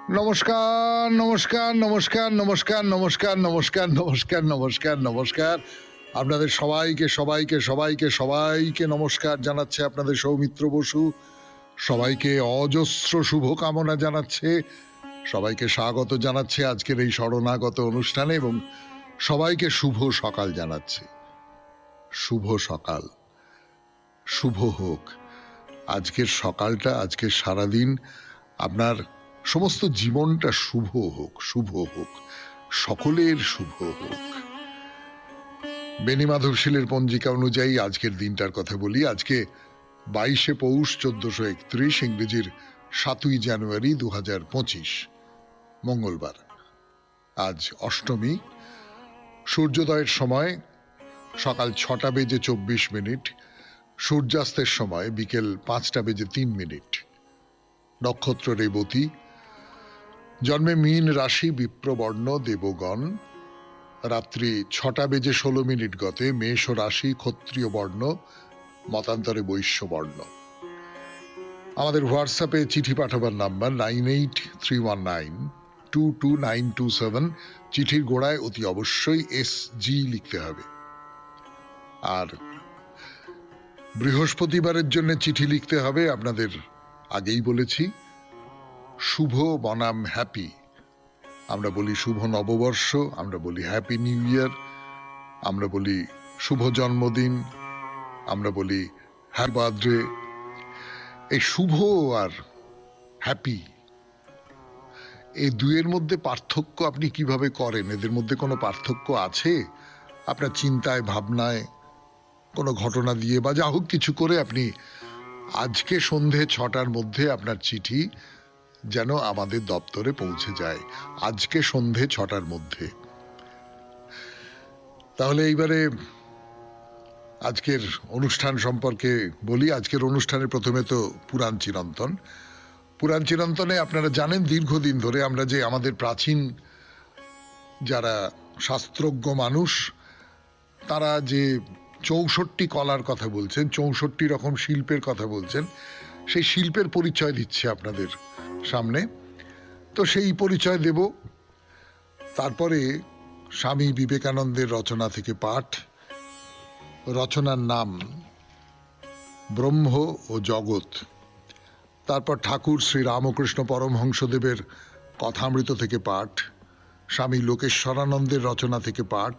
নমস্কার, নমস্কার, নমস্কার, নমস্কার, নমস্কার, নমস্কার, নমস্কার, নমস্কার, নমস্কার। আপনাদের সবাইকে সবাইকে সবাইকে সবাইকে নমস্কার জানাচ্ছে আপনাদের সৌমিত্র বসু। সবাইকে অজস্র শুভকামনা জানাচ্ছে, সবাইকে স্বাগত জানাচ্ছে আজকের এই শরণাগত অনুষ্ঠানে এবং সবাইকে শুভ সকাল জানাচ্ছে। শুভ সকাল, শুভ হোক আজকের সকালটা, আজকের সারাদিন আপনার সমস্ত জীবনটা শুভ হোক, শুভ হোক, সকলের শুভ হোক। বেনি মাধবশীলের পঞ্জিকা অনুযায়ী আজকের দিনটার কথা বলি। আজকে 22শে পৌষ 1431, ইংরেজির 7ই জানুয়ারি 2025, মঙ্গলবার। আজ অষ্টমী। সূর্যোদয়ের সময় সকাল 6টা বেজে 24 মিনিট, সূর্যাস্তের সময় বিকেল 5টা বেজে 3 মিনিট। নক্ষত্র রেবতী। জন্মে মীন রাশি, বিপ্রবর্ণ, দেবগণ। রাত্রি 6টা বেজে 16 মিনিট গতে মেষ রাশি, ক্ষত্রিয় বর্ণ, মতান্তরে বৈশ্য বর্ণ। আমাদের হোয়াটসঅ্যাপে চিঠি পাঠাবার নাম্বার 9831922927। চিঠির গোড়ায় অতি অবশ্যই SG লিখতে হবে। আর বৃহস্পতিবারের জন্য চিঠি লিখতে হবে, আপনাদের আগেই বলেছি, শুভ বনাম হ্যাপি। আমরা বলি শুভ নববর্ষ, আমরা বলি হ্যাপি নিউ ইয়ার, আমরা বলি শুভ জন্মদিন, আমরা বলি হ্যাপি বার্থডে। এই শুভ আর হ্যাপি, এই দুয়ের মধ্যে পার্থক্য আপনি কিভাবে করেন? এদের মধ্যে কোনো পার্থক্য আছে? আপনার চিন্তায়, ভাবনায়, কোনো ঘটনা দিয়ে বা যা হোক কিছু করে আপনি আজকে সন্ধে 6টার মধ্যে আপনার চিঠি যেন আমাদের দপ্তরে পৌঁছে যায়, আজকে সন্ধে 6টার মধ্যে। তাহলে এইবারে আজকের অনুষ্ঠান সম্পর্কে বলি। আজকের অনুষ্ঠানে প্রথমে তো পুরাণ চিরন্তন। পুরাণ চিরন্তনে আপনারা জানেন দীর্ঘদিন ধরে আমরা যে আমাদের প্রাচীন যারা শাস্ত্রজ্ঞ মানুষ, তারা যে 64 কলার কথা বলছেন, 64 রকম শিল্পের কথা বলছেন, সেই শিল্পের পরিচয় দিচ্ছে আপনাদের সামনে। তো সেই পরিচয় দেব। তারপরে স্বামী বিবেকানন্দের রচনা থেকে পাঠ। রচনার নাম ব্রহ্ম ও জগৎ। তারপর ঠাকুর শ্রী রামকৃষ্ণ পরমহংসদেবের কথামৃত থেকে পাঠ। স্বামী লোকেশ্বরানন্দের রচনা থেকে পাঠ।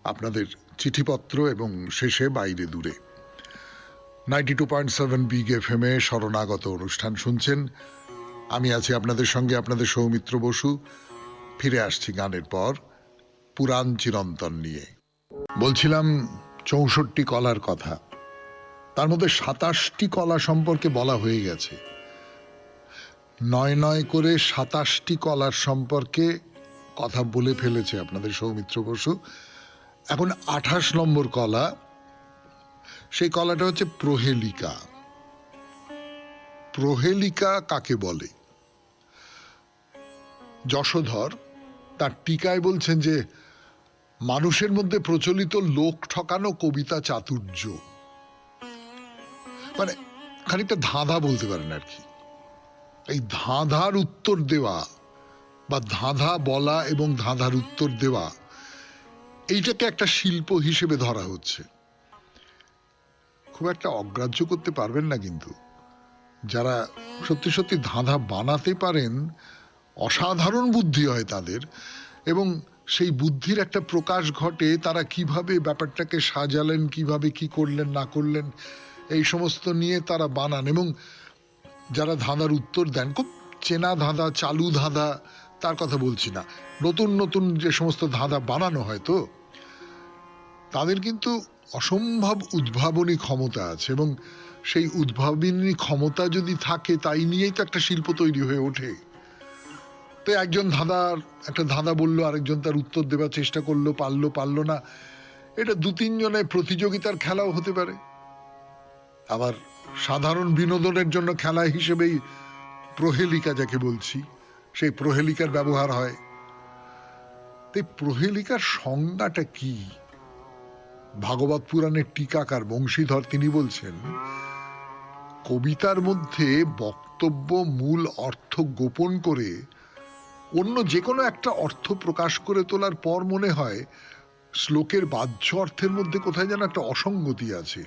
আপনাদের চিঠিপত্র এবং শেষে বাইরে দূরে। 92.7 বিগ FM শরণাগত অনুষ্ঠান শুনছেন। আমি আছি আপনাদের সঙ্গে, আপনাদের সৌমিত্র বসু। ফিরে আসছি গানের পর পুরাণ চিরন্তন নিয়ে। বলছিলাম 64 কলার কথা। তার মধ্যে 27টি কলা সম্পর্কে বলা হয়ে গেছে। 9 করে 27টি কলার সম্পর্কে কথা বলে ফেলেছে আপনাদের সৌমিত্র বসু। এখন 28 নম্বর কলা। সেই কলাটা হচ্ছে প্রহেলিকা। প্রহেলিকা কাকে বলে? যশোধর তার টিকায় বলছেন যে মানুষের মধ্যে প্রচলিত লোক ঠকানো কবিতা চাতুর্য, মানে খানিকটা ধাঁধা বলতে পারেন আর কি। এই ধাঁধার উত্তর দেওয়া বা ধাঁধা বলা এবং ধাঁধার উত্তর দেওয়া, এইটাকে একটা শিল্প হিসেবে ধরা হচ্ছে। খুব একটা অগ্রাহ্য করতে পারবেন না, কিন্তু যারা সত্যি সত্যি ধাঁধা বানাতে পারেন, অসাধারণ বুদ্ধি হয় তাদের, এবং সেই বুদ্ধির একটা প্রকাশ ঘটে। তারা কিভাবে ব্যাপারটাকে সাজালেন, কিভাবে কি করলেন না করলেন, এই সমস্ত নিয়ে তারা বানান। এবং যারা ধাঁধার উত্তর দেন, খুব চেনা ধাঁধা, চালু ধাঁধা, তার কথা বলছি না, নতুন নতুন যে সমস্ত ধাঁধা বানানো হয়, তো তাদের কিন্তু অসম্ভব উদ্ভাবনী ক্ষমতা আছে। এবং সেই উদ্ভাবনী ক্ষমতা যদি থাকে, তাই নিয়েই তো একটা শিল্প তৈরি হয়ে ওঠে। তো একজন একটা ধাঁধা বললো, আরেকজন তার উত্তর দেওয়ার চেষ্টা করলো, পারলো না। এটা 2-3 জনের প্রতিযোগিতার খেলাও হতে পারে। আবার সাধারণ বিনোদনের জন্য খেলা হিসেবেই প্রহেলিকা যাকে বলছি, সেই প্রহেলিকার ব্যবহার হয়। তাই প্রহেলিকার সংজ্ঞাটা কি? ভাগবত পুরাণের টিকাকার বংশীধর তিনি বলছেন, কবিতার মধ্যে বক্ত বক্তব্য মূল অর্থ গোপন করে অন্য যে কোনো একটা অর্থ প্রকাশ করে তোলার পর মনে হয় শ্লোকের বাহ্য অর্থের মধ্যে কোথায় যেন একটা অসঙ্গতি আছে,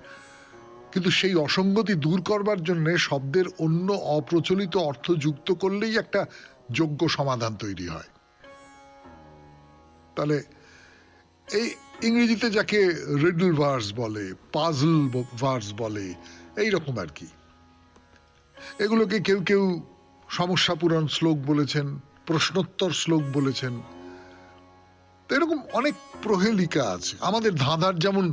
কিন্তু সেই অসঙ্গতি দূর করবার জন্য শব্দের অন্য অপ্রচলিত অর্থ যুক্ত করলেই একটা যোগ্য সমাধান তৈরি হয়। তাহলে এই ইংরেজিতে যাকে রিডল ভার্স বলে, পাজল ভার্স বলে, এইরকম আর কি, এগুলোকে কেউ কেউ সমস্যা পূরণ শ্লোক বলেছেন, প্রশ্নোত্তর শ্লোক বলেছেন। এরকম অনেক প্রহেলিকা আছে। আমাদের ধাঁধার যেমন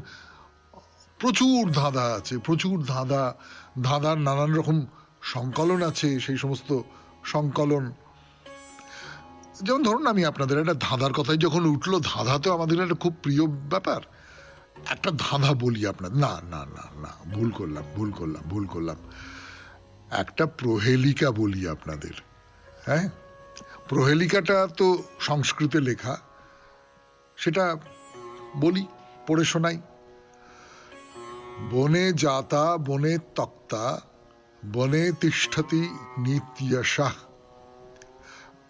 প্রচুর ধাঁধা আছে, প্রচুর ধাঁধার নানান রকম সংকলন আছে। সেই সমস্ত সংকলন, যেমন ধরুন আমি আপনাদের একটা ধাঁধার কথাই যখন উঠলো, ধাঁধা তো আমাদের একটা খুব প্রিয় ব্যাপার। একটা ধাঁধা বলি আপনাদের, না না না না ভুল করলাম, একটা প্রহেলিকা বলি আপনাদের। হ্যাঁ, প্রহেলিকাটা তো সংস্কৃতে লেখা, সেটা বলি, পড়ে শোনাই। বনে জাতা বনে তক্তা বনে তিষ্ঠতি নিত্যশঃ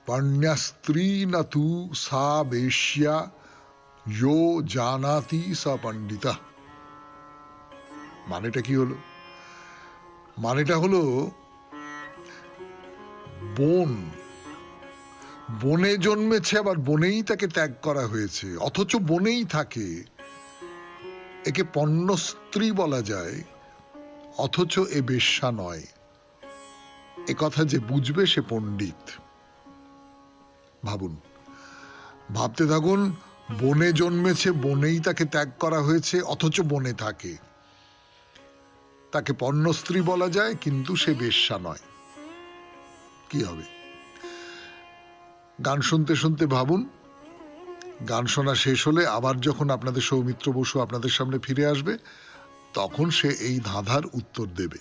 পণ্যস্ত্রী ন তু সা বেশ্যা ইয়ো জানাতি স পণ্ডিতা। মানেটা কি হলো? মানেটা হলো বনে জন্মেছে, আবার বনেই তাকে ত্যাগ করা হয়েছে, অথচ বনেই থাকে। একে পণ্যস্ত্রী বলা যায়, অথচ এ বেশ্যা নয়। এ কথা যে বুঝবে সে পণ্ডিত। ভাবুন, ভাবতে থাকুন। বনে জন্মেছে, বনেই তাকে ত্যাগ করা হয়েছে, অথচ বনে থাকে। তাকে পণ্যস্ত্রী বলা যায়, কিন্তু সে বেশ্যা নয়। কি হবে? গান শুনতে শুনতে ভাবুন, গান শোনা শেষ হলে আবার যখন আপনাদের সৌমিত্র বসু আপনাদের সামনে ফিরে আসবে, তখন সে এই ধাঁধার উত্তর দেবে।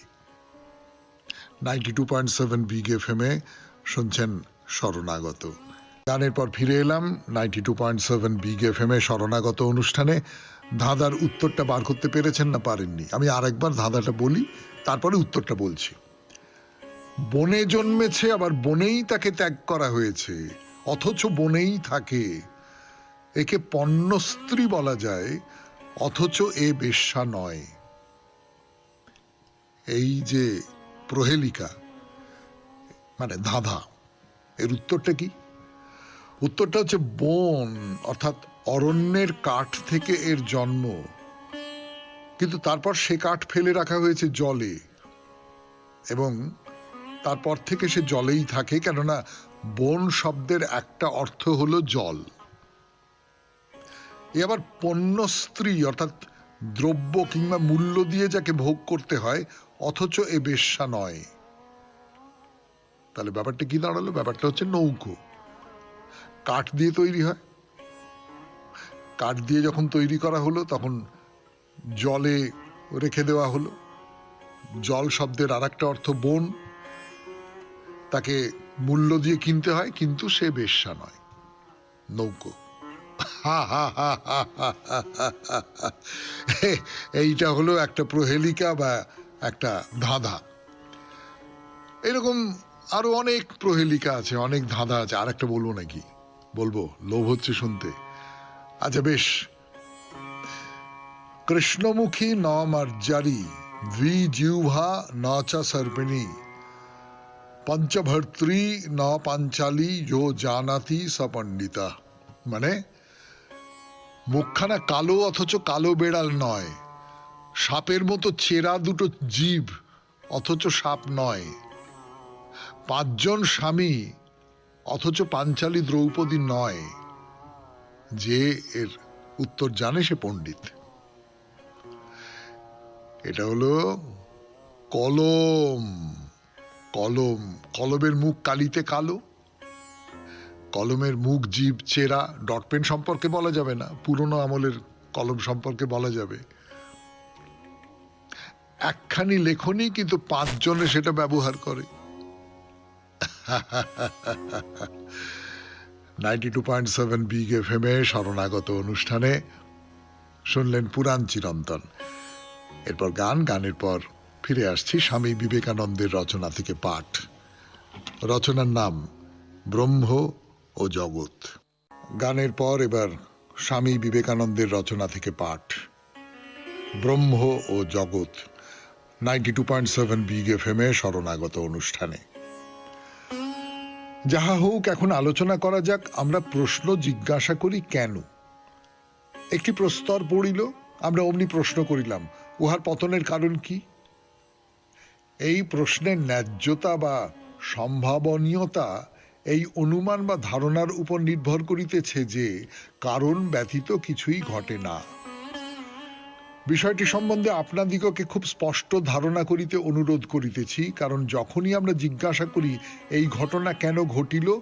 92.7 বিগ এফএম এ শুনছেন শরণাগত। গানের পর ফিরে এলাম 92.7 বিগ এফএম এ শরণাগত অনুষ্ঠানে। ধাঁধার উত্তরটা বার করতে পেরেছেন না পারেননি? আমি আরেকবার ধাঁধাটা বলি, তারপরে উত্তরটা বলছি। বনে জন্মেছে, আবার বনেই তাকে ত্যাগ করা হয়েছে, অথচ বনেই থাকে। একে পণ্যস্ত্রী বলা যায়, অথচ এ বেশ্যা নয়। এই যে প্রহেলিকা মানে ধাঁধা, এর উত্তরটা কি? উত্তরটা হচ্ছে বন, অর্থাৎ অরণ্যের কাঠ থেকে এর জন্ম, কিন্তু তারপর সে কাঠ ফেলে রাখা হয়েছে জলে, এবং তারপর থেকে সে জলেই থাকে। কেননা বন শব্দের একটা অর্থ হলো জল। এ আবার পণ্যস্ত্রী, অর্থাৎ দ্রব্য কিংবা মূল্য দিয়ে যাকে ভোগ করতে হয়, অথচ এ বেশ্যা নয়। তাহলে ব্যাপারটা কি দাঁড়ালো? ব্যাপারটা হচ্ছে নৌকো। কাঠ দিয়ে তৈরি হয়, কাঠ দিয়ে যখন তৈরি করা হলো তখন জলে রেখে দেওয়া হলো। জল শব্দের আর একটা অর্থ বন, তাকে মূল্য দিয়ে কিনতে হয়, কিন্তু সে বেশ্যা নয়, নৌকো। এইটা হলো একটা প্রহেলিকা বা একটা ধাঁধা। এরকম আরো অনেক প্রহেলিকা আছে, অনেক ধাঁধা আছে। আর একটা বলবো নাকি? বলবো, লোভ হচ্ছে শুনতে। আচ্ছা বেশ। কৃষ্ণমুখী ন মার্জারি দ্বিজিহ্বা ন চ সর্পিণী পঞ্চভর্ত্রী ন পাঞ্চালী যো জানাতি স পণ্ডিতা। মানে মুখখানা কালো, অথচ কালো বেড়াল নয়। সাপের মতো চেরা দুটো জিভ, অথচ সাপ নয়। পাঁচজন স্বামী, অথচ পাঞ্চালী দ্রৌপদী নয়। যে এর উত্তর জানে সে পণ্ডিত। এটা হলো কলম। কলম, কলমের মুখ কালিতে কালো, কলমের মুখ জিভ চেরা। ডট পেন সম্পর্কে বলা যাবে না, পুরনো আমলের কলম সম্পর্কে বলা যাবে। একখানি লেখনী, কিন্তু পাঁচজনে সেটা ব্যবহার করে। 92.7 বিগ এফএম এ শরণাগত অনুষ্ঠানে শুনলেন পুরাণ চিরন্তন। এরপর গান, গানের পর ফিরে আসছি স্বামী বিবেকানন্দের রচনা থেকে পাঠ। রচনার নাম ব্রহ্ম ও জগৎ। গানের পর এবার স্বামী বিবেকানন্দের রচনা থেকে পাঠ, ব্রহ্ম ও জগৎ, 92.7 বিগ এফএম-এ শরণাগত অনুষ্ঠানে। যাহা হোক, এখন আলোচনা করা যাক। আমরা প্রশ্ন জিজ্ঞাসা করি কেন। একটি প্রস্তর পড়িল, আমরা অমনি প্রশ্ন করিলাম, উহার পতনের কারণ কি? এই প্রশ্নের ন্যায্যতা বা সম্ভাবনীয়তা এই অনুমান বা ধারণার উপর নির্ভর করিতেছে যে কারণ ব্যতীত কিছুই ঘটে না। বিষয়টি সম্বন্ধে আপনাদিগকে খুব স্পষ্ট ধারণা করিতে অনুরোধ করিতেছি, কারণ যখনই আমরা জিজ্ঞাসা করি এই ঘটনা কেন ঘটিল,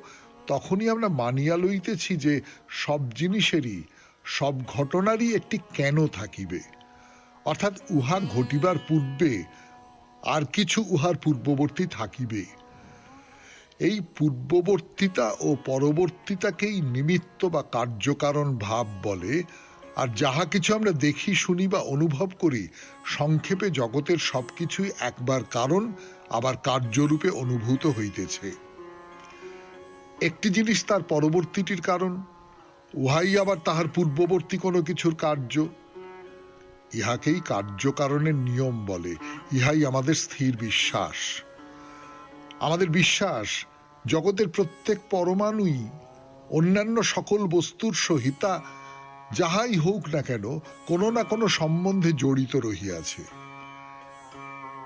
তখনই আমরা মানিয়া লইতেছি যে সব জিনিসেরই, সব ঘটনারই একটি কেন থাকিবে, অর্থাৎ উহা ঘটিবার পূর্বে আর কিছু উহার পূর্ববর্তী থাকিবে। এই পূর্ববর্তীতা ও পরবর্তীতাকেই নিমিত্ত বা কার্যকারণ ভাব বলে। আর যাহা কিছু আমরা দেখি, শুনি বা অনুভব করি, সংক্ষেপে জগতের সবকিছুই একবার কারণ আবার কার্যরূপে অনুভূত হইতেছে। একটি জিনিস তার পরবর্তীটির কারণ, উহাই আবার তাহার পূর্ববর্তী কোনো কিছুর কার্য। ইহাকেই কার্যকারণের নিয়ম বলে। ইহাই আমাদের স্থির বিশ্বাস। আমাদের বিশ্বাস জগতের প্রত্যেক পরমাণুই অন্যান্য সকল বস্তুর সহিতা যাহাই হোক না কেন কোনো না কোনো সম্বন্ধে জড়িত রহিয়াছে।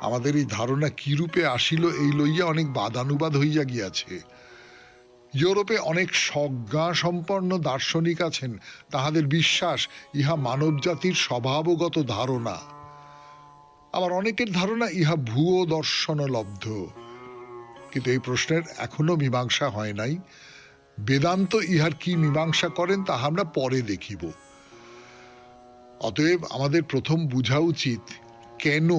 আমাদের এই ধারণা কিরূপে আসিল, এই লইয়া অনেক বাদানুবাদ হইয়া গিয়াছে। ইউরোপে অনেক সজ্ঞা সম্পন্ন দার্শনিক আছেন, তাহাদের বিশ্বাস ইহা মানব জাতির স্বভাবগত ধারণা। আবার অনেকের ধারণা ইহা ভুয়ো দর্শনলব্ধ। কিন্তু এই প্রশ্নের এখনো মীমাংসা হয় নাই। বেদান্ত ইহার কি মীমাংসা করেন তাহা আমরা পরে দেখিব। অতএব আমাদের প্রথম বুঝা উচিত কেন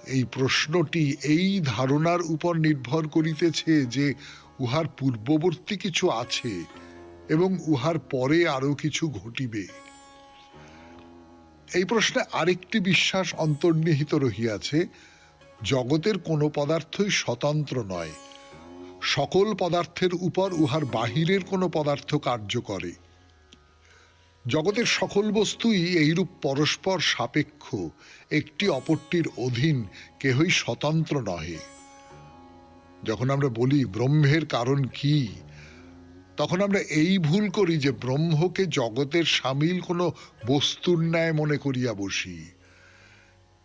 এই প্রশ্নটি এই ধারণার উপর নির্ভর করিতেছে যে উহার পূর্ববর্তী কিছু আছে এবং উহার পরে আরো কিছু ঘটিবে। এই প্রশ্নে আরেকটি বিশ্বাস অন্তর্নিহিত রহিয়াছে, জগতের কোনো পদার্থই স্বতন্ত্র নয়, সকল পদার্থের উপর উহার বাহিরের কোনো পদার্থ কার্য করে। জগতের সকল বস্তুই এইরূপ পরস্পর সাপেক্ষ, একটি অপরটির অধীন, কেহই স্বতন্ত্র নহে। যখন আমরা বলি ব্রহ্মের কারণ কি, তখন আমরা এই ভুল করি যে ব্রহ্মকে জগতের সামিল কোনো বস্তুর ন্যায় মনে করিয়া বসি।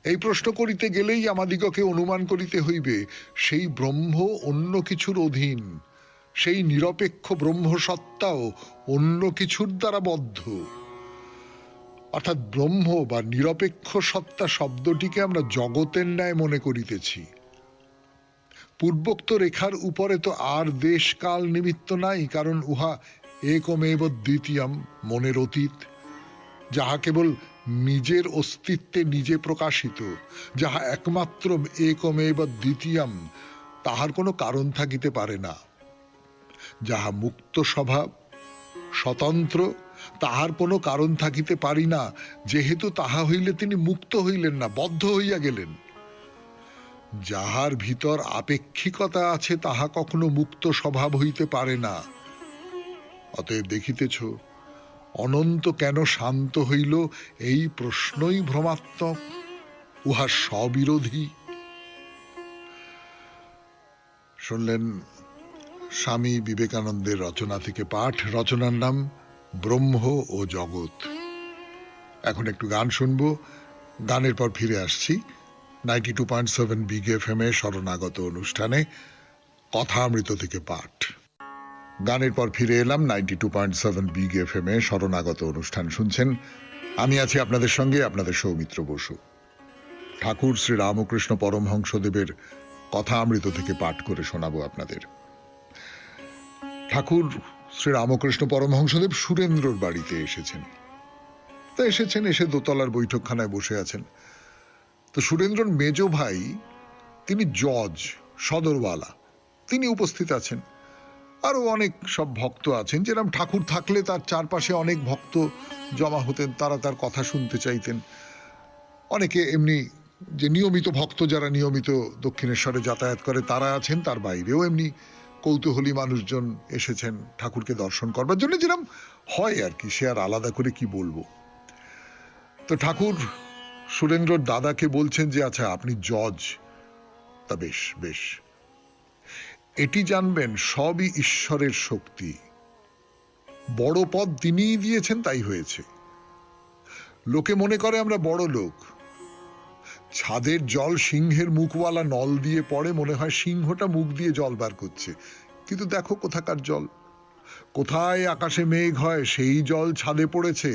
এই প্রশ্ন করিতে গেলেই আমাদিগকে অনুমান করিতে হইবে সেই ব্রহ্ম অন্য কিছুর অধীন, সেই নিরপেক্ষ ব্রহ্মসত্তাও অন্য কিছুর দ্বারা বদ্ধ। অর্থাৎ ব্রহ্ম বা নিরপেক্ষ সত্তা শব্দটিকে আমরা জগতের ন্যায় মনে করিতেছি। পূর্বোক্ত রেখার উপরে তো আর দেশ কাল নিমিত্ত নাই, কারণ উহা একমেব দ্বিতীয়ম, মনের অতীত, যাহা কেবল নিজের অস্তিত্বে নিজে প্রকাশিত, যাহা একমাত্র একমেব দ্বিতীয়ম, তাহার কোনো কারণ থাকিতে পারে না। যাহা মুক্ত স্বভাব, স্বতন্ত্র, তাহার কোনো কারণ থাকিতে পারি না, যেহেতু তাহা হইলে তিনি মুক্ত হইলেন না, বদ্ধ হইয়া গেলেন। যাহার ভিতর আপেক্ষিকতা আছে তাহা কখনো মুক্ত স্বভাব হইতে পারে না। অতএব দেখিতেছ, অনন্ত কেন শান্ত হইল, এই প্রশ্নই ভ্রমাত্মক, উহা স্ববিরোধী। শুনলেন স্বামী বিবেকানন্দের রচনা থেকে পাঠ, রচনার নাম ব্রহ্ম ও জগৎ। এখন একটু গান শুনবো, গানের পর ফিরে আসছি 92.7 বিগ এফএম-এ শরণাগত অনুষ্ঠানে কথামৃত থেকে পাঠ। গানের পর ফিরে এলাম 92.7 বিগ এফএম-এ শরণাগত অনুষ্ঠান শুনছেন। আমি আছি আপনাদের সঙ্গে, আপনাদের সৌমিত্র বসু। ঠাকুর শ্রী রামকৃষ্ণ পরমহংসদেবের কথামৃত থেকে পাঠ করে শোনাবো আপনাদের। ঠাকুর শ্রী রামকৃষ্ণ পরমহংসদেব সুরেন্দ্রর বাড়িতে এসেছেন। এসে দোতলার বৈঠকখানায় বসে আছেন। তো সুরেন্দ্রর মেজ ভাই, তিনি জজ, সদরওয়ালা, তিনি উপস্থিত আছেন। আরো অনেক সব ভক্ত আছেন, যেরকম ঠাকুর থাকলে তার চারপাশে অনেক ভক্ত জমা হতেন, তারা তার কথা শুনতে চাইতেন। অনেকে এমনি যে নিয়মিত ভক্ত, যারা নিয়মিত দক্ষিণেশ্বরে যাতায়াত করে তারা আছেন, তার বাইরেও এমনি কৌতূহলী মানুষজন এসেছেন ঠাকুরকে দর্শন করবার জন্য, যেরকম হয় আর কি, সে আর আলাদা করে কি বলবো। তো ঠাকুর সুরেন্দ্রর দাদাকে বলছেন যে আচ্ছা আপনি জজ, তা বেশ বেশ, এটি জানবেন সবই ঈশ্বরের শক্তি, বড় পদ তিনিই দিয়েছেন তাই হয়েছে। লোকে মনে করে আমরা বড় লোক, ছাদের জল সিংহের মুখওয়ালা নল দিয়ে পড়ে, মনে হয় সিংহটা মুখ দিয়ে জল বার করছে, কিন্তু দেখো কোথাকার জল, কোথায় আকাশে মেঘ হয় সেই জল ছাদে পড়েছে,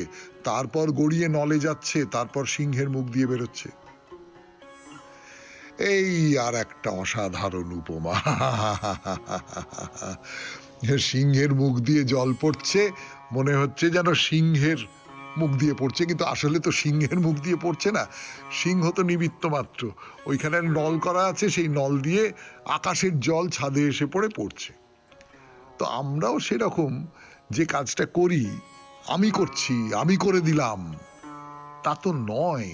তারপর গড়িয়ে নলে যাচ্ছে, তারপর সিংহের মুখ দিয়ে বেরোচ্ছে। এই আর একটা অসাধারণ উপমা। সিংহের মুখ দিয়ে জল পড়ছে, মনে হচ্ছে যেন সিংহের মুখ দিয়ে পড়ছে, কিন্তু আসলে তো সিংহের মুখ দিয়ে পড়ছে না, সিংহ তো নিমিত্ত মাত্র, ওইখানে নল করা আছে, সেই নল দিয়ে আকাশের জল ছাদে এসে পড়ছে। তো আমরাও সেরকম যে কাজটা করি, আমি করছি, আমি করে দিলাম, তা তো নয়।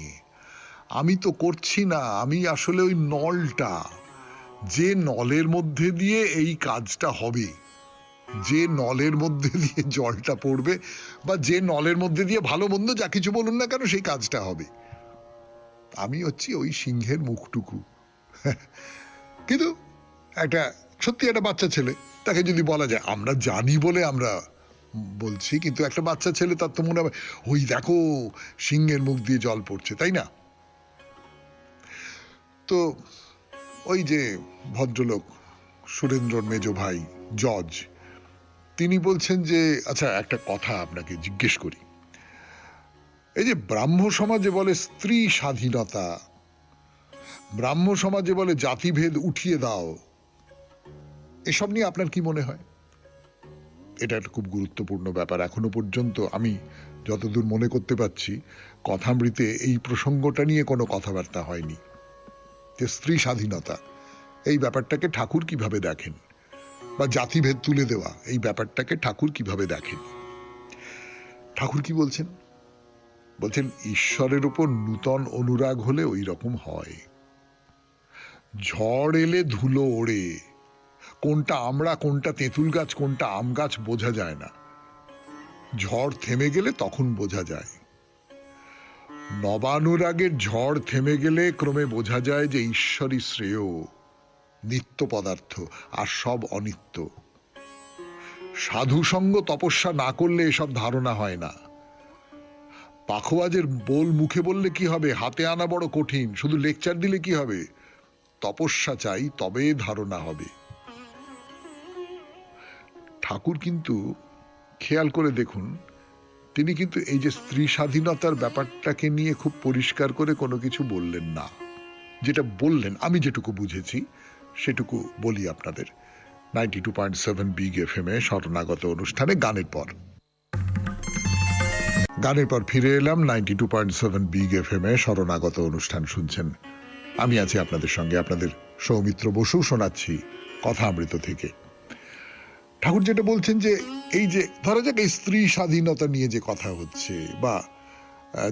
আমি তো করছি না, আমি আসলে ওই নলটা, যে নলের মধ্যে দিয়ে এই কাজটা হবে, যে নলের মধ্যে দিয়ে জলটা পড়বে, বা যে নলের মধ্যে দিয়ে ভালো মন্দ যা কিছু বলুন না কেন সেই কাজটা হবে, আমি হচ্ছি ওই সিংহের মুখটুকু। কিন্তু একটা সত্যি একটা বাচ্চা ছেলে, তাকে যদি বলা যায়, আমরা জানি বলে আমরা বলছি, কিন্তু একটা বাচ্চা ছেলে তার তো মনে হবে ওই দেখো সিংহের মুখ দিয়ে জল পড়ছে, তাই না? তো ওই যে ভদ্রলোক সুরেন্দ্রর মেজ ভাই জজ, তিনি বলছেন যে আচ্ছা একটা কথা আপনাকে জিজ্ঞেস করি, এই যে ব্রাহ্ম সমাজে বলে স্ত্রী স্বাধীনতা, ব্রাহ্ম সমাজে বলে জাতিভেদ উঠিয়ে দাও, এসব নিয়ে আপনার কি মনে হয়? এটা একটা খুব গুরুত্বপূর্ণ ব্যাপার। এখনো পর্যন্ত আমি যতদূর মনে করতে পারছি কথামৃতে এই প্রসঙ্গটা নিয়ে কোনো কথাবার্তা হয়নি, যে স্ত্রী স্বাধীনতা এই ব্যাপারটাকে ঠাকুর কিভাবে দেখেন, বা জাতিভেদ তুলে দেওয়া এই ব্যাপারটাকে ঠাকুর কিভাবে দেখেন। ঠাকুর কি বলছেন? বলছেন ঈশ্বরের উপর নূতন অনুরাগ হলে ওই রকম হয়। ঝড় এলে ধুলো ওড়ে, কোনটা আমরা, কোনটা তেঁতুল গাছ, কোনটা আম গাছ বোঝা যায় না, ঝড় থেমে গেলে তখন বোঝা যায়। নবানুরাগের ঝড় থেমে গেলে ক্রমে বোঝা যায় যে ঈশ্বরই শ্রেয়, নিত্য পদার্থ, আর সব অনিত্য। সাধু সঙ্গ তপস্যা না করলে এসব ধারণা হয় না। পাখোয়াজের বোল মুখে বললে কি হবে, হাতে আনা বড় কঠিন, শুধু লেকচার দিলে কি হবে, তপস্যা চাই, তবে ধারণা হবে। ঠাকুর কিন্তু খেয়াল করে দেখুন, তিনি কিন্তু এই যে স্ত্রী স্বাধীনতার ব্যাপারটাকে নিয়ে খুব পরিষ্কার করে কোনো কিছু বললেন না। যেটা বললেন, আমি যেটুকু বুঝেছি সেটুকু বলি আপনাদের। 92.7 বিগ এফএম এ শরণাগত অনুষ্ঠানে গানের পর ফিরে এলাম। 92.7 বিগ এফএম এ শরণাগত অনুষ্ঠান শুনছেন, আমি আছি আপনাদের সঙ্গে, আপনাদের সৌমিত্র বসু, শোনাচ্ছি কথা অমৃত থেকে। ঠাকুর যেটা বলছেন যে এই যে ধরা যাক এই স্ত্রী স্বাধীনতা নিয়ে যে কথা হচ্ছে, বা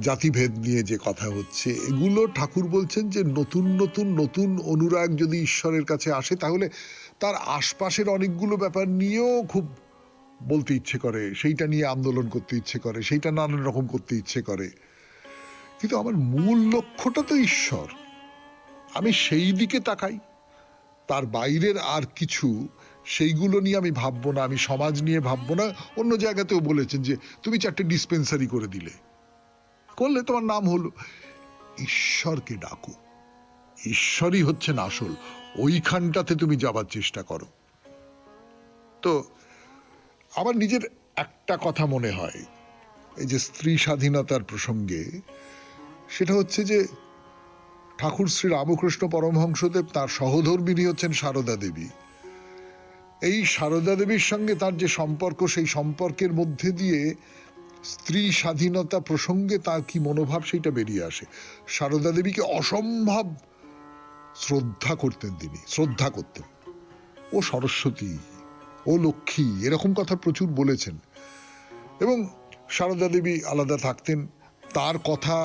জাতিভেদ নিয়ে যে কথা হচ্ছে, এগুলো ঠাকুর বলছেন যে নতুন নতুন নতুন অনুরাগ যদি ঈশ্বরের কাছে আসে, তাহলে তার আশপাশের অনেকগুলো ব্যাপার নিয়েও খুব বলতে ইচ্ছে করে, সেইটা নিয়ে আন্দোলন করতে ইচ্ছে করে, সেইটা নানান রকম করতে ইচ্ছে করে। কিন্তু আমার মূল লক্ষ্যটা তো ঈশ্বর, আমি সেই দিকে তাকাই, তার বাইরের আর কিছু সেইগুলো নিয়ে আমি ভাববো না, আমি সমাজ নিয়ে ভাববো না। অন্য জায়গাতেও বলেছেন যে তুমি 4টে ডিসপেন্সারি করে দিলে, করলে তোমার নাম হলো। ঈশ্বরকে ডাকো, ঈশ্বরই হচ্ছেন আসল, ওইখানটাতে তুমি যাবার চেষ্টা করো। তো আমার নিজের একটা কথা মনে হয় এই যে স্ত্রী স্বাধীনতার প্রসঙ্গে, সেটা হচ্ছে যে ঠাকুর শ্রী রামকৃষ্ণ পরমহংসদেব, তার সহধর্মিণী হচ্ছেন সারদা দেবী। এই সারদা দেবীর সঙ্গে তার যে সম্পর্ক, সেই সম্পর্কের মধ্যে দিয়ে স্ত্রী স্বাধীনতা প্রসঙ্গে তার কি মনোভাব সেটা বেরিয়ে আসে। সারদা দেবীকে অসম্ভব শ্রদ্ধা করতেন তিনি, শ্রদ্ধা করতেন। ও সরস্বতী, ও লক্ষ্মী, এরকম কথা প্রচুর বলেছেন। এবং সারদা দেবী আলাদা থাকতেন, তার কথা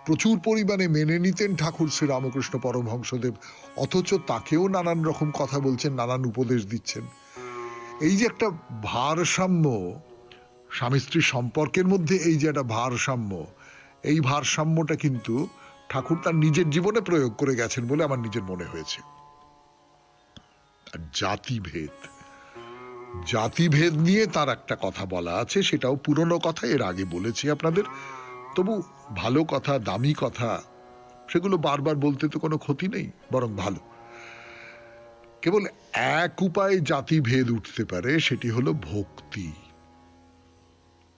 প্রচুর পরিমাণে মেনে নিতেন ঠাকুর শ্রী রামকৃষ্ণ পরমহংসদেব, অথচ তাকেও নানান রকম কথা বলছেন, নানান উপদেশ দিচ্ছেন। এই যে একটা ভারসাম্য, স্বামী স্ত্রী সম্পর্কের মধ্যে এই যে একটা ভারসাম্য, এই ভারসাম্যটা কিন্তু ঠাকুর তার নিজের জীবনে প্রয়োগ করে গেছেন বলে আমার নিজের মনে হয়েছে। আর জাতিভেদ, জাতিভেদ নিয়ে তার একটা কথা বলা আছে, সেটাও পুরনো কথা, এর আগে বলেছি আপনাদের। তবু ভালো কথা, দামি কথা, সেগুলো বারবার বলতে তো কোনো ক্ষতি নেই, বরং ভালো। কেবল এক উপায়ে জাতিভেদ উঠতে পারে, সেটি হলো ভক্তি।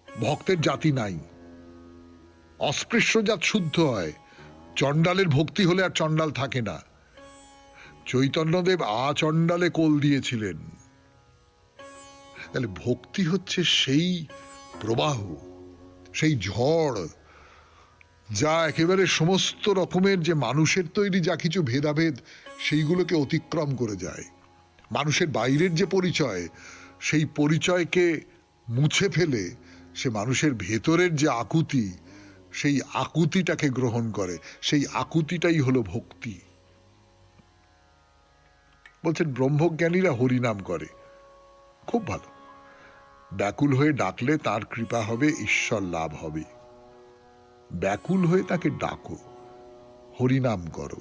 ভক্তের জাতি নাই, অস্পৃশ্য জাত শুদ্ধ হয়। চণ্ডালের ভক্তি হলে আর চণ্ডাল থাকে না। চৈতন্যদেব আচণ্ডালে কোল দিয়েছিলেন। তাহলে ভক্তি হচ্ছে সেই প্রবাহ, সেই ঝড়, যা একেবারে সমস্ত রকমের যে মানুষের তৈরি যা কিছু ভেদাভেদ সেইগুলোকে অতিক্রম করে যায়। মানুষের বাইরের যে পরিচয়, সেই পরিচয়কে মুছে ফেলে সে মানুষের ভেতরের যে আকুতি, সেই আকুতিটাকে গ্রহণ করে। সেই আকুতিটাই হলো ভক্তি। বলছেন ব্রহ্মজ্ঞানীরা হরিনাম করে, খুব ভালো। ব্যাকুল হয়ে ডাকলে তার কৃপা হবে, ঈশ্বর লাভ হবে। ব্যাকুল হয়ে তাকে ডাকো, হরিনাম করো।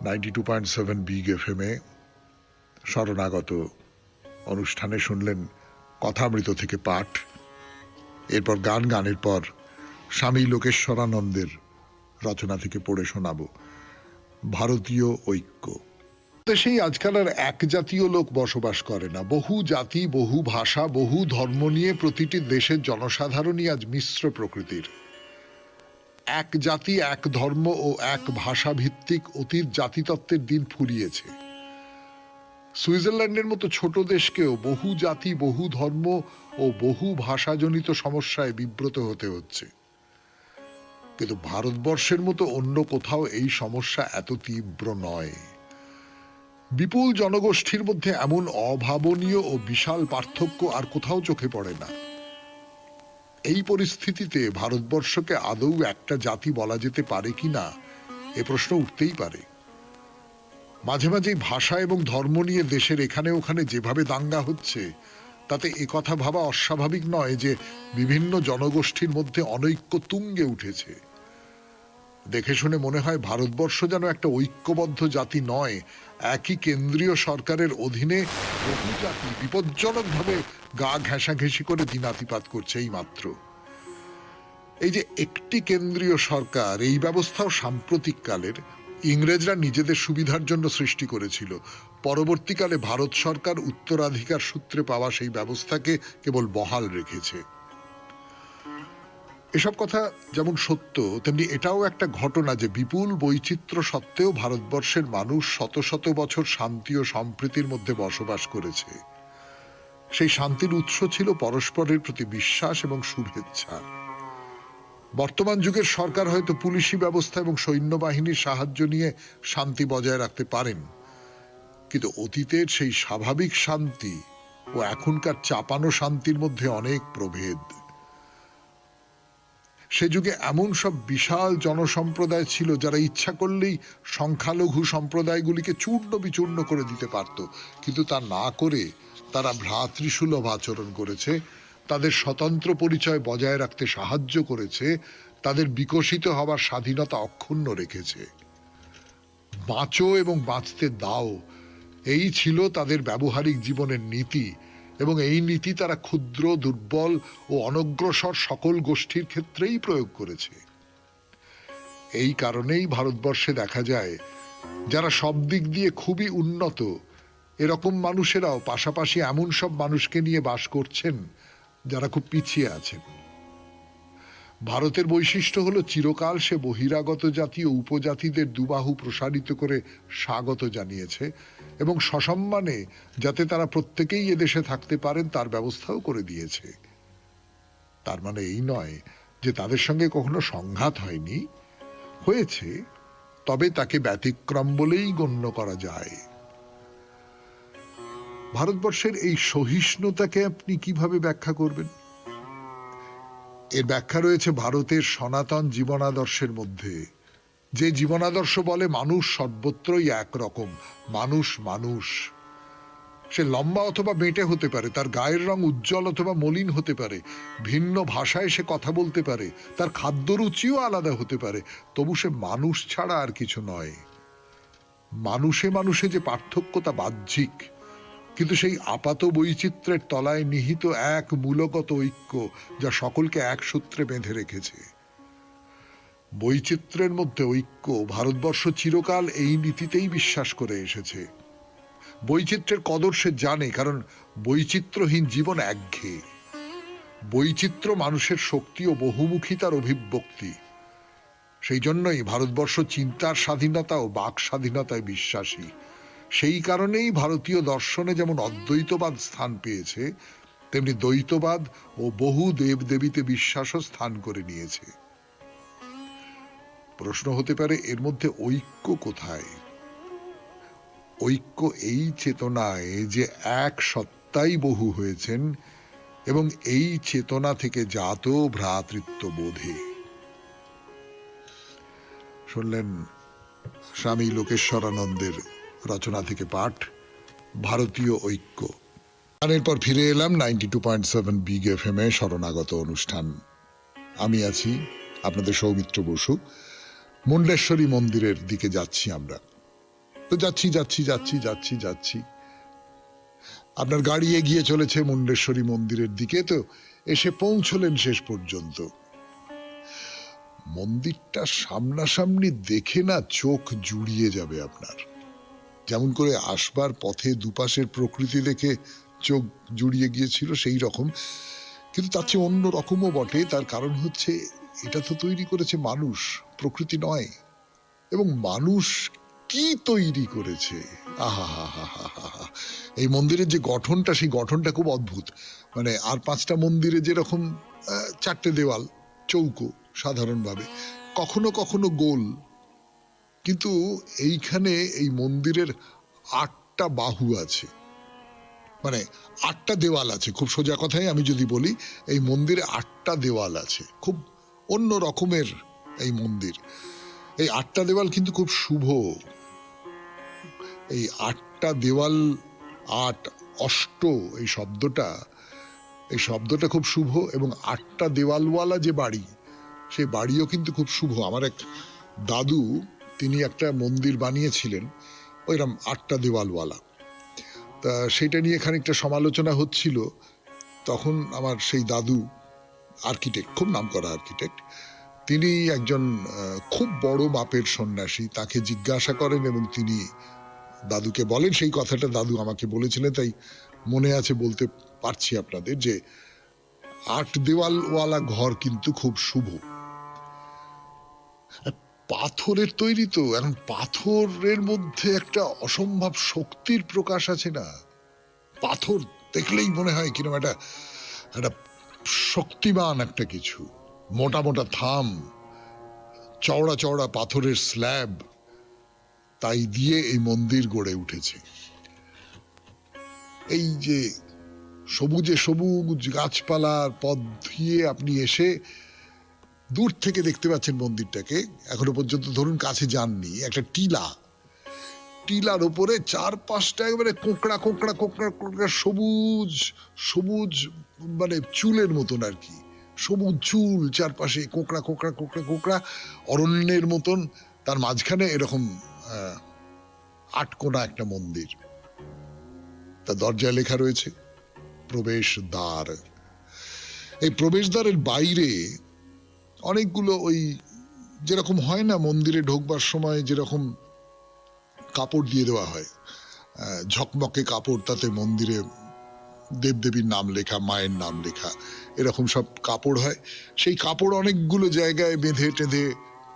92.7 বিগ এফএম এ শরণাগত অনুষ্ঠানে শুনলেন কথামৃত থেকে পাঠ, এরপর গান, গানের পর স্বামী লোকেশ্বরানন্দের রচনা থেকে পড়ে শোনাবো ভারতীয় ঐক্য। দেশেই আজকাল আর এক জাতীয় লোক বসবাস করে না। বহু জাতি, বহু ভাষা, বহু ধর্ম নিয়ে প্রতিটি দেশের জনসাধারণই আজ মিশ্র প্রকৃতির। এক জাতি, এক ধর্ম ও এক ভাষা ভিত্তিক অতীত জাতিতত্ত্বের দিন ফুরিয়েছে। সুইজারল্যান্ডের মতো ছোট দেশকেও বহু জাতি, বহু ধর্ম ও বহু ভাষাজনিত সমস্যায় বিব্রত হতে হচ্ছে। কিন্তু ভারতবর্ষের মতো অন্য কোথাও এই সমস্যা এত তীব্র নয়। বিপুল জনগোষ্ঠীর মধ্যে এমন অভাবনীয় ও বিশাল পার্থক্য আর কোথাও চোখে পড়ে না। এই পরিস্থিতিতে ভারতবর্ষকে আদৌ একটা জাতি বলা যেতে পারে কিনা, এ প্রশ্ন উঠতেই পারে। মাঝে মাঝে ভাষা এবং ধর্ম নিয়ে দেশের এখানে ওখানে যেভাবে দাঙ্গা হচ্ছে, তাতে একথা ভাবা অস্বাভাবিক নয় যে বিভিন্ন জনগোষ্ঠীর মধ্যে অনৈক্য তুঙ্গে উঠেছে। দেখে শুনে মনে হয় ভারতবর্ষ যেন একটা ঐক্যবদ্ধ জাতি নয়, একই কেন্দ্রীয় সরকারের অধীনে বহু জাতি বিপজ্জনকভাবে গা ঘেঁষাঘেঁষি করে দিনাতিপাত করছে। এই মাত্র এই যে একটি কেন্দ্রীয় সরকার, এই ব্যবস্থাও সাম্প্রতিক কালের। ইংরেজরা নিজেদের সুবিধার জন্য সৃষ্টি করেছিল। পরবর্তীকালে ভারত সরকার উত্তরাধিকার সূত্রে পাওয়া সেই ব্যবস্থাকে কেবল বহাল রেখেছে। এসব কথা যেমন সত্য, তেমনি এটাও একটা ঘটনা যে বিপুল বৈচিত্র্য সত্ত্বেও ভারতবর্ষের মানুষ শত শত বছর শান্তি ও সম্প্রীতির মধ্যে বসবাস করেছে। সেই শান্তির উৎস ছিল পরস্পরের প্রতি বিশ্বাস এবং শুভেচ্ছা। বর্তমান যুগের সরকার হয়তো পুলিশি ব্যবস্থা এবং সৈন্যবাহিনীর সাহায্য নিয়ে শান্তি বজায় রাখতে পারেন, কিন্তু অতীতের সেই স্বাভাবিক শান্তি ও এখনকার চাপানো শান্তির মধ্যে অনেক প্রভেদ। সে যুগে এমন সব বিশাল জনসম্প্রদায় ছিল যারা ইচ্ছা করলেই সংখ্যালঘু সম্প্রদায়গুলিকে চূর্ণ বিচূর্ণ করে দিতে পারত, কিন্তু তা না করে তারা ভ্রাতৃসুলভ আচরণ করেছে, তাদের স্বতন্ত্র পরিচয় বজায় রাখতে সাহায্য করেছে, তাদের বিকশিত হবার স্বাধীনতা অক্ষুণ্ণ রেখেছে। বাঁচো এবং বাঁচতে দাও, এই ছিল তাদের ব্যবহারিক জীবনের নীতি, এবং এই নীতি তারা ক্ষুদ্র, দুর্বল ও অনগ্রসর সকল গোষ্ঠীর ক্ষেত্রেই প্রয়োগ করেছে। এই কারণেই ভারতবর্ষে দেখা যায় যারা সব দিক দিয়ে খুবই উন্নত, এরকম মানুষেরাও পাশাপাশি এমন সব মানুষকে নিয়ে বাস করছেন যারা খুব পিছিয়ে আছেন। ভারতের বৈশিষ্ট্য হলো চিরকাল সে বহিরাগত জাতি ও উপজাতিদের দুবাহু প্রসারিত করে স্বাগত জানিয়েছে এবং সসম্মানে যাতে তারা প্রত্যেকেই এদেশে থাকতে পারেন তার ব্যবস্থাও করে দিয়েছে। তার মানে এই নয় যে তাদের সঙ্গে কখনো সংঘাত হয়নি, হয়েছে, তবে তাকে ব্যতিক্রম বলেই গণ্য করা যায়। ভারতবর্ষের এই সহিষ্ণুতাকে আপনি কিভাবে ব্যাখ্যা করবেন? এর ব্যাখ্যা রয়েছে ভারতের সনাতন জীবনাদর্শের মধ্যে, যে জীবনাদর্শ বলে মানুষ সর্বত্রই একরকম, মানুষ মানুষ। সে লম্বা অথবা বেঁটে হতে পারে, তার গায়ের রং উজ্জ্বল অথবা মলিন হতে পারে, ভিন্ন ভাষায় সে কথা বলতে পারে, তার খাদ্য রুচিও আলাদা হতে পারে, তবু সে মানুষ ছাড়া আর কিছু নয়। মানুষে মানুষে যে পার্থক্য তা বাহ্যিক, কিন্তু সেই আপাত বৈচিত্র্যের তলায় নিহিত এক মূলগত ঐক্য যা সকলকে এক সূত্রে বেঁধে রেখেছে। বৈচিত্র্যের মধ্যে ঐক্য, ভারতবর্ষ চিরকাল এই নীতিতেই বিশ্বাস করে এসেছে। বৈচিত্র্যের কদর সে জানে, কারণ বৈচিত্র্যহীন জীবন একঘেয়ে। বৈচিত্র্য মানুষের শক্তি ও বহুমুখিতার অভিব্যক্তি। সেই জন্যই ভারতবর্ষ চিন্তার স্বাধীনতা ও বাক স্বাধীনতায় বিশ্বাসী। সেই কারণেই ভারতীয় দর্শনে যেমন অদ্বৈতবাদ স্থান পেয়েছে, তেমনি দ্বৈতবাদ ও বহু দেবদেবীতে বিশ্বাসও স্থান করে নিয়েছে। প্রশ্ন হতে পারে, এর মধ্যে ঐক্য কোথায়? ঐক্য এই চেতনায় যে এক সত্তাই বহু হয়েছেন এবং এই চেতনা থেকে জাত ভ্রাতৃত্ব বোধে। শুনলেন স্বামী লোকেশ্বরানন্দের রচনা থেকে পাঠ, ভারতীয় ঐক্য। এরপর ফিরে এলাম 92.7 বিগ এফএম এ শরণাগত অনুষ্ঠান। আমি আছি আপনাদের সৌমিত্র বসু। মুন্ডেশ্বরী মন্দিরের দিকে যাচ্ছি আমরা। তো যাচ্ছি, আপনার গাড়ি এগিয়ে চলেছে মুন্ডেশ্বরী মন্দিরের দিকে। তো এসে পৌঁছলেন শেষ পর্যন্ত। মন্দিরটা সামনাসামনি দেখে না চোখ জুড়িয়ে যাবে আপনার। যেমন করে আসবার পথে দুপাশের প্রকৃতি দেখে চোখ জুড়িয়ে গিয়েছিল সেই রকম, কিন্তু তার চেয়ে অন্য রকমও বটে। তার কারণ হচ্ছে এটা তো তৈরি করেছে মানুষ, প্রকৃতি নয়। এবং মানুষ কি তৈরি করেছে! আহা হা হা হা হা হা। এই মন্দিরের যে গঠনটা, সেই গঠনটা খুব অদ্ভুত। মানে আর পাঁচটা মন্দিরে যেরকম চারটে দেওয়াল, চৌকো সাধারণভাবে, কখনো কখনো গোল, কিন্তু এইখানে এই মন্দিরের 8টা বাহু আছে, মানে 8টা দেওয়াল আছে। খুব সোজা কথাই আমি যদি বলি, এই মন্দিরে 8টা দেওয়াল আছে। খুব অন্য রকমের এই মন্দির। এই 8টা দেওয়াল কিন্তু খুব শুভ। এই 8টা দেওয়াল, 8 অষ্ট, এই শব্দটা খুব শুভ। এবং 8টা দেওয়ালওয়ালা যে বাড়ি, সেই বাড়িও কিন্তু খুব শুভ। আমার এক দাদু, তিনি একটা মন্দির বানিয়েছিলেন ওইরকম 8টা দেওয়ালওয়ালা। তা সেটা নিয়ে খানিকটা সমালোচনা হচ্ছিল। তখন আমার সেই দাদু, আর্কিটেক্ট, খুব নামকরা আর্কিটেক্ট, তিনি একজন খুব বড় মাপের সন্ন্যাসী। তাকে জিজ্ঞাসা করেন এবং তিনি দাদুকে বলেন সেই কথাটা দাদু আমাকে বলেছিলেন, তাই মনে আছে, বলতে পারছি আপনাদের, যে 8 দেওয়ালওয়ালা ঘর কিন্তু খুব শুভ। পাথরের তৈরি, তো এখন পাথরের মধ্যে একটা অসম্ভব শক্তির প্রকাশ আছে না? পাথর দেখলেই মনে হয় কিরকম একটা শক্তিমান একটা কিছু। মোটা মোটা থাম, চওড়া চওড়া পাথরের স্ল্যাব, তাই দিয়ে এই মন্দির গড়ে উঠেছে। এই যে সবুজে সবুজ গাছপালার পথ দিয়ে আপনি এসে দূর থেকে দেখতে পাচ্ছেন মন্দিরটাকে। এখনো পর্যন্ত ধরুন কাছে যাননি, একটা টিলার ওপরে 4-5টা একেবারে কোঁকড়া কোঁকড়া কোঁকড়া কোঁকড়া সবুজ সবুজ, মানে চুলের মতন আর কি, সবুজ চুল, চারপাশে কোঁকড়া কোঁকড়া কোঁকড়া কোঁকড়া, অরণ্যের মতন। তার মাঝখানে এরকম 8 কোণা একটা মন্দির। তার দরজায় লেখা রয়েছে প্রবেশদ্বার। এই প্রবেশদ্বারের বাইরে অনেকগুলো ওই যেরকম হয় না মন্দিরে ঢোকবার সময় যেরকম কাপড় দিয়ে দেওয়া হয়, ঝকমকে কাপড়, তাতে মন্দিরে দেবদেবীর নাম লেখা, মায়ের নাম লেখা, এরকম সব কাপড় হয়। সেই কাপড় অনেকগুলো জায়গায় বেঁধে টেঁধে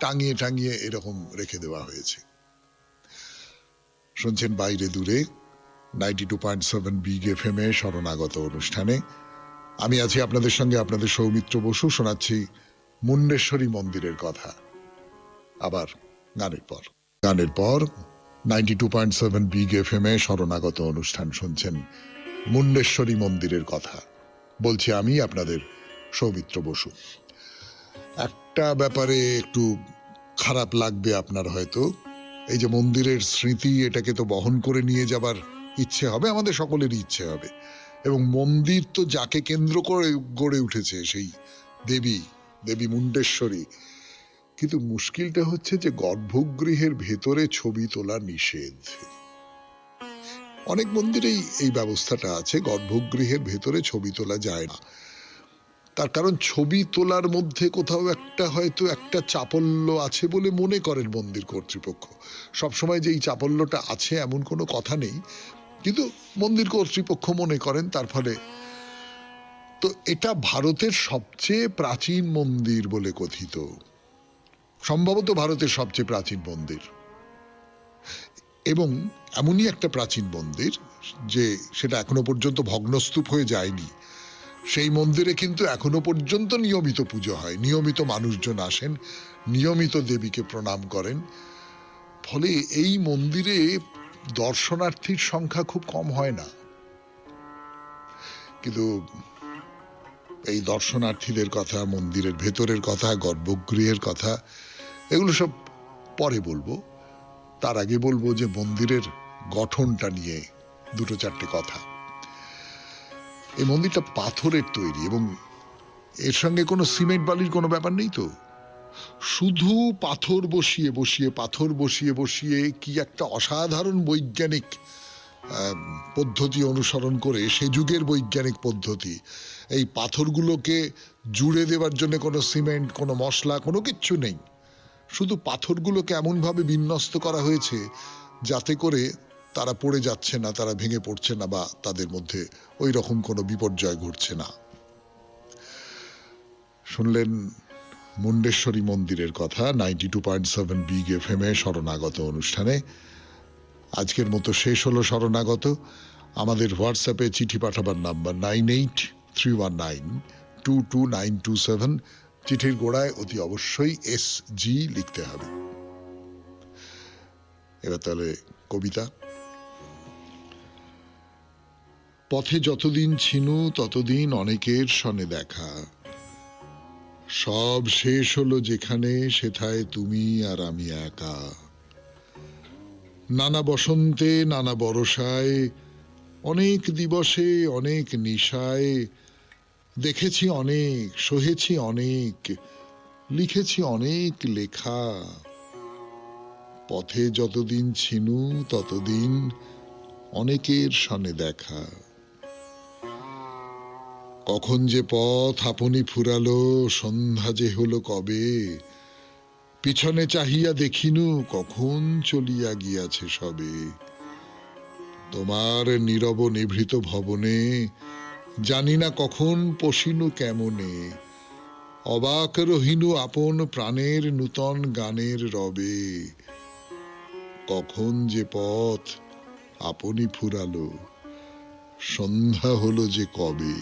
টাঙিয়ে টাঙিয়ে এরকম রেখে দেওয়া হয়েছে। শুনছেন বাইরে দূরে 92.7 বিগ এফএম এ শরণাগত অনুষ্ঠানে। আমি আছি আপনাদের সঙ্গে, আপনাদের সৌমিত্র বসু। শোনাচ্ছি মুন্ডেশ্বরী মন্দিরের কথা। আবার গানের পর 92.7 বিগ এফএম এ শরণাগত অনুষ্ঠান শুনছেন মুন্ডেশ্বরী মন্দিরের কথা। বলছি আমি আপনাদের সৌমিত্র বসু। একটা ব্যাপারে একটু খারাপ লাগবে আপনার হয়তো। এই যে মন্দিরের স্মৃতি, এটাকে তো বহন করে নিয়ে যাবার ইচ্ছে হবে, আমাদের সকলেরই ইচ্ছে হবে। এবং মন্দির তো যাকে কেন্দ্র করে গড়ে উঠেছে, সেই দেবী, দেবী মুন্ডেশ্বরী। কিন্তু মুশকিলটা হচ্ছে যে গর্ভগৃহের ভেতরে ছবি তোলা নিষেধ। অনেক মন্দিরেই এই ব্যবস্থাটা আছে, গর্ভগৃহের ভেতরে ছবি তোলা যায় না। তার কারণ ছবি তোলার মধ্যে কোথাও একটা হয়তো একটা চাপল্য আছে বলে মনে করেন মন্দির কর্তৃপক্ষ। সবসময় যে এই চাপল্যটা আছে এমন কোনো কথা নেই, কিন্তু মন্দির কর্তৃপক্ষ মনে করেন, তার ফলে। তো এটা ভারতের সবচেয়ে প্রাচীন মন্দির বলে কথিত, সম্ভবত ভারতের সবচেয়ে প্রাচীন মন্দির, এবং এমনই একটা প্রাচীন মন্দির যে সেটা এখনো পর্যন্ত ভগ্নস্তূপ হয়ে যায়নি। সেই মন্দিরে কিন্তু এখনো পর্যন্ত নিয়মিত পুজো হয়, নিয়মিত মানুষজন আসেন, নিয়মিত দেবীকে প্রণাম করেন। ফলে এই মন্দিরে দর্শনার্থীর সংখ্যা খুব কম হয় না। কিন্তু এই দর্শনার্থীদের কথা, মন্দিরের ভেতরের কথা, গর্ভগৃহের কথা, এগুলো সব পরে বলবো। তার আগে বলবো যে মন্দিরের গঠনটা নিয়ে দুটো চারটে কথা। এই মন্দিরটা পাথরের তৈরি এবং এর সঙ্গে কোনো সিমেন্ট বালির কোনো ব্যাপার নেই তো, শুধু পাথর বসিয়ে বসিয়ে, পাথর বসিয়ে বসিয়ে কি একটা অসাধারণ বৈজ্ঞানিক পদ্ধতি অনুসরণ করে, সে যুগের বৈজ্ঞানিক পদ্ধতি, এই পাথরগুলোকে জুড়ে দেওয়ার জন্য কোনো সিমেন্ট, কোনো মশলা, কোনো কিচ্ছু নেই। শুধু পাথরগুলোকে এমনভাবে বিন্যস্ত করা হয়েছে যাতে করে তারা পড়ে যাচ্ছে না, তারা ভেঙে পড়ছে না, বা তাদের মধ্যে ওই রকম কোনো বিপর্যয় ঘটছে না। শুনলেন মুন্ডেশ্বরী মন্দিরের কথা 92.7 বিগ FM এ শরণাগত অনুষ্ঠানে। আজকের মতো শেষ হলো শরণাগত। আমাদের হোয়াটসঅ্যাপে চিঠি পাঠাবার নাম্বার 9831922927। চিঠির গোড়ায় অতি অবশ্যই SG লিখতে হবে। এবার তাহলে কবিতা। পথে যতদিন ছিনু ততদিন অনেকের সনে দেখা, সব শেষ হলো যেখানে সেথায় তুমি আর আমি একা। নানা বসন্তে, নানা বরসায়, অনেক দিবসে, অনেক নিশায় দেখেছি অনেক, সহেছি অনেক, লিখেছি অনেক লেখা। পথে যতদিন ছিনু ততদিন অনেকের সনে দেখা। কখন যে পথ আপনি ফুরালো, সন্ধ্যা যে হলো কবে, পিছনে চাহিয়া দেখিনু কখন চলিয়া গিয়াছে সবে। তোমার নীরব নিভৃত ভবনে জানি না কখন পশিনু কেমনে, অবাক রহিনু আপন প্রাণের নূতন গানের রবে। কখন যে পথ আপনি ফুরালো, সন্ধ্যা হলো যে কবে।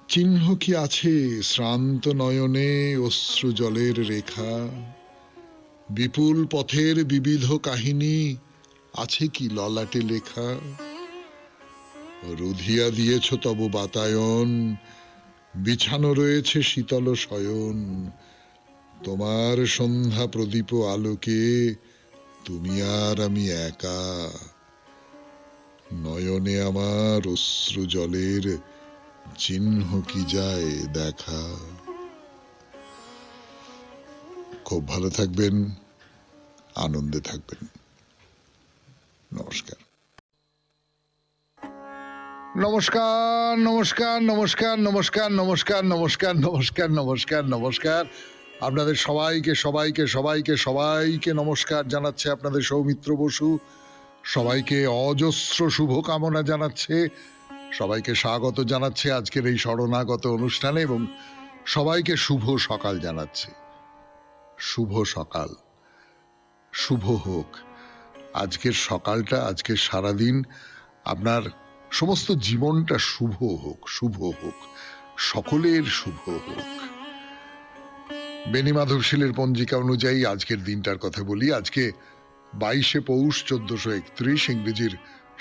চিহ্ন কি আছে শ্রান্ত নয়নে অশ্রু জলের রেখা, বিপুল পথের বিবিধ কাহিনী আছে কি ললাটে লেখা। রুধিয়া দিয়েছ তব বাতায়ন, বিছানো রয়েছে শীতল শয়ন, তোমার সন্ধ্যা প্রদীপ আলোকে তুমি আর আমি একা। নয়নে আমার অশ্রু জলের চিহ্ন কি যায় দেখা। খুব ভালো থাকবেন, আনন্দে থাকবেন। নমস্কার। নমস্কার, নমস্কার, নমস্কার, নমস্কার, নমস্কার, নমস্কার, নমস্কার, নমস্কার, নমস্কার। আপনাদের সবাইকে সবাইকে সবাইকে সবাইকে নমস্কার জানাচ্ছে আপনাদের সৌমিত্র বসু। সবাইকে অজস্র শুভকামনা জানাচ্ছে, সবাইকে স্বাগত জানাচ্ছে আজকের এই শরণাগত অনুষ্ঠানে, এবং সবাইকে শুভ সকাল জানাচ্ছে। শুভ সকাল, শুভ হোক আজকের সকালটা, আজকের সারাদিন আপনার সমস্ত জীবনটা শুভ হোক, শুভ হোক, সকলের শুভ হোক। বেনি মাধবশীলের পঞ্জিকা অনুযায়ী আজকের দিনটার কথা বলি। আজকে 22শে পৌষ 1431, ইংরেজির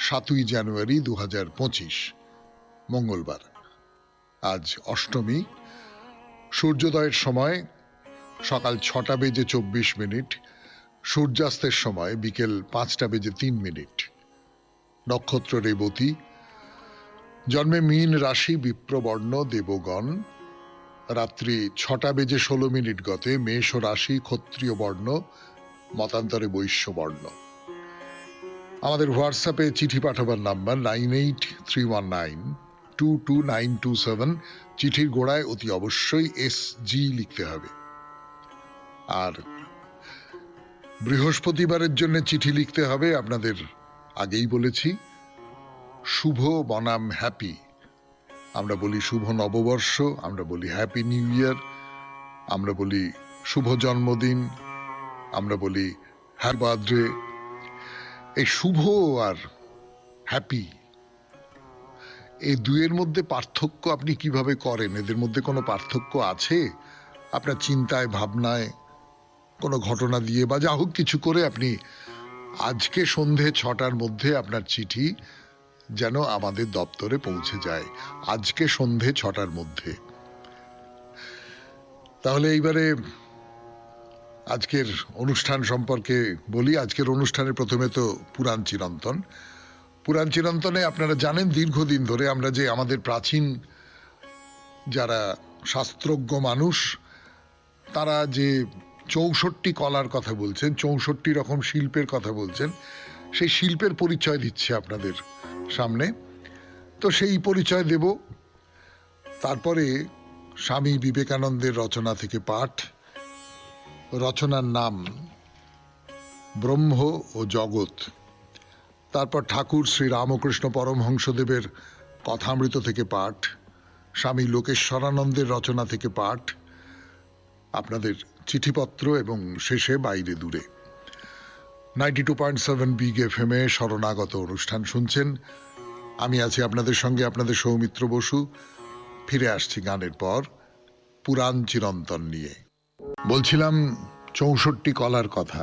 7ই জানুয়ারি 2025, মঙ্গলবার। আজ অষ্টমী। সূর্যোদয়ের সময় সকাল 6টা বেজে 24 মিনিট। সূর্যাস্তের সময় বিকেল 5:03। নক্ষত্র রেবতী। জন্মে মীন রাশি, বিপ্রবর্ণ, দেবগণ। রাত্রি 6:16 গতে মেষ রাশি, ক্ষত্রিয় বর্ণ, মতান্তরে বৈশ্য বর্ণ। আমাদের হোয়াটসঅ্যাপে চিঠি পাঠাবার নাম্বার 9831922927। চিঠির গোড়ায় অতি অবশ্যই SG লিখতে হবে। আর বৃহস্পতিবারের জন্য চিঠি লিখতে হবে, আপনাদের আগেই বলেছি, শুভ বনাম হ্যাপি। আমরা বলি শুভ নববর্ষ, আমরা বলি হ্যাপি নিউ ইয়ার, আমরা বলি শুভ জন্মদিন, আমরা বলি হ্যাপি বার্থডে। এই শুভ আর হ্যাপি, এই দুয়ের মধ্যে পার্থক্য আপনি কিভাবে করেন? এদের মধ্যে কোনো পার্থক্য আছে? আপনার চিন্তায়, ভাবনায়, কোনো ঘটনা দিয়ে বা যা হোক কিছু করে আপনি আজকে সন্ধে 6টার মধ্যে আপনার চিঠি যেন আমাদের দপ্তরে পৌঁছে যায়, আজকে সন্ধে 6টার মধ্যে। তাহলে এইবারে আজকের অনুষ্ঠান সম্পর্কে বলি। আজকের অনুষ্ঠানে প্রথমে তো পুরাণ চিরন্তন। পুরাণ চিরন্তনে আপনারা জানেন দীর্ঘদিন ধরে আমরা যে আমাদের প্রাচীন যারা শাস্ত্রজ্ঞ মানুষ তারা যে 64 কলার কথা বলছেন, 64 রকম শিল্পের কথা বলছেন, সেই শিল্পের পরিচয় দিচ্ছে আপনাদের সামনে। তো সেই পরিচয় দেব। তারপরে স্বামী বিবেকানন্দের রচনা থেকে পাঠ। রচনার নাম ব্রহ্ম ও জগৎ। তারপর ঠাকুর শ্রী রামকৃষ্ণ পরমহংসদেবের কথামৃত থেকে পাঠ। স্বামী লোকেশ্বরানন্দের রচনা থেকে পাঠ, আপনাদের চিঠিপত্র, এবং শেষে বাইরে দূরে। 92.7 বিগ FM এ শরণাগত অনুষ্ঠান শুনছেন। আমি আছি আপনাদের সঙ্গে, আপনাদের সৌমিত্র বসু। ফিরে আসছি গানের পর পুরাণ চিরন্তন নিয়ে। বলছিলাম 64 কলার কথা।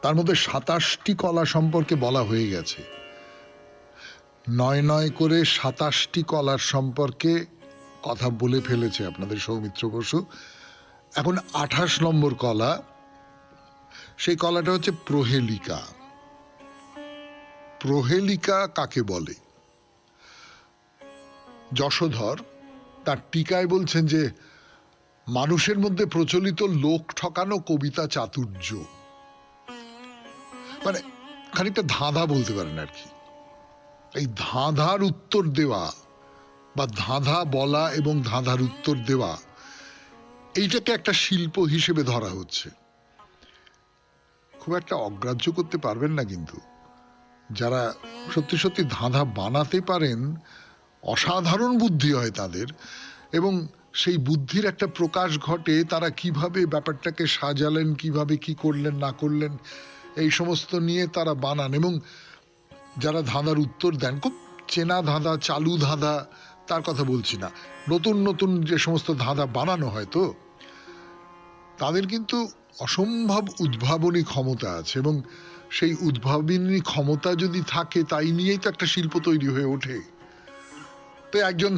তার মধ্যে 27টি কলা সম্পর্কে বলা হয়ে গেছে। 9 করে 27টি কলার সম্পর্কে কথা বলে ফেলেছে আপনাদের সৌমিত্র বসু। এখন 28 নম্বর কলা। সেই কলাটা হচ্ছে প্রহেলিকা। প্রহেলিকা কাকে বলে? যশোধর তার টিকায় বলছেন যে মানুষের মধ্যে প্রচলিত লোক ঠকানো কবিতা চাতুর্য, মানে খানিকটা ধাঁধা বলতে পারেন আর কি। এই ধাঁধার উত্তর দেওয়া বা ধাঁধা বলা এবং ধাঁধার উত্তর দেওয়া, এইটাকে একটা শিল্প হিসেবে ধরা হচ্ছে। খুব একটা অগ্রাহ্য করতে পারবেন না, কিন্তু যারা সত্যি সত্যি ধাঁধা বানাতে পারেন, অসাধারণ বুদ্ধি হয় তাদের, এবং সেই বুদ্ধির একটা প্রকাশ ঘটে তারা কিভাবে ব্যাপারটাকে সাজালেন, কিভাবে কি করলেন না করলেন, এই সমস্ত নিয়ে তারা বানান। এবং যারা ধাঁধার উত্তর দেন, খুব চেনা ধাঁধা, চালু ধাঁধা তার কথা বলছি না, নতুন নতুন যে সমস্ত ধাঁধা বানানো হয়, তো তাদের কিন্তু অসম্ভব উদ্ভাবনী ক্ষমতা আছে। এবং সেই উদ্ভাবনী ক্ষমতা যদি থাকে, তাই নিয়েই তো একটা শিল্প তৈরি হয়ে ওঠে। তো একজন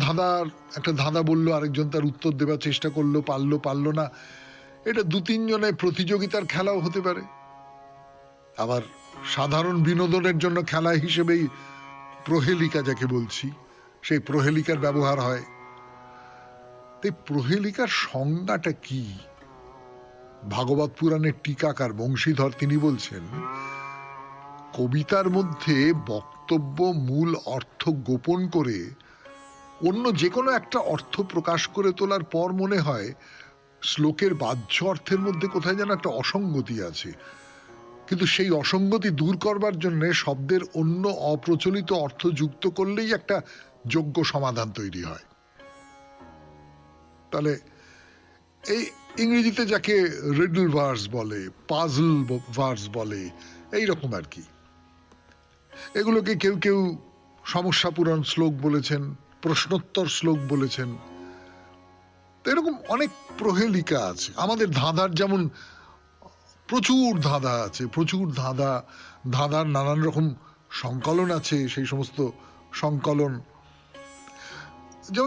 একটা ধাঁধা বললো, আরেকজন তার উত্তর দেওয়ার চেষ্টা করলো, পারলো না। এটা 2-3 জনের প্রতিযোগিতার খেলাও হতে পারে। আবার সাধারণ বিনোদনের জন্য খেলা হিসেবেই প্রহেলিকা যাকে বলছি, সেই প্রহেলিকার ব্যবহার হয়। তাই প্রহেলিকার সংজ্ঞাটা কি? ভাগবত পুরাণের টিকাকার বংশীধর তিনি বলছেন, কবিতার মধ্যে বক্তব্য মূল অর্থ গোপন করে অন্য যে কোনো একটা অর্থ প্রকাশ করে তোলার পর মনে হয় শ্লোকের বাহ্য অর্থের মধ্যে কোথায় যেন একটা অসঙ্গতি আছে, কিন্তু সেই অসঙ্গতি দূর করবার জন্য শব্দের অন্য অপ্রচলিত অর্থ যুক্ত করলেই একটা যোগ্য সমাধান তৈরি হয়। তাহলে এই ইংরেজিতে যাকে রিডল ভার্স বলে, পাজল ভার্স বলে, এইরকম আর কি। এগুলোকে কেউ কেউ সমস্যা পূরণ শ্লোক বলেছেন, প্রশ্নোত্তর শ্লোক বলেছেন। এরকম অনেক প্রহেলিকা আছে। আমাদের ধাঁধার যেমন প্রচুর ধাঁধা আছে, প্রচুর ধাঁধার নানান রকম সংকলন আছে। সেই সমস্ত সংকলন, যেমন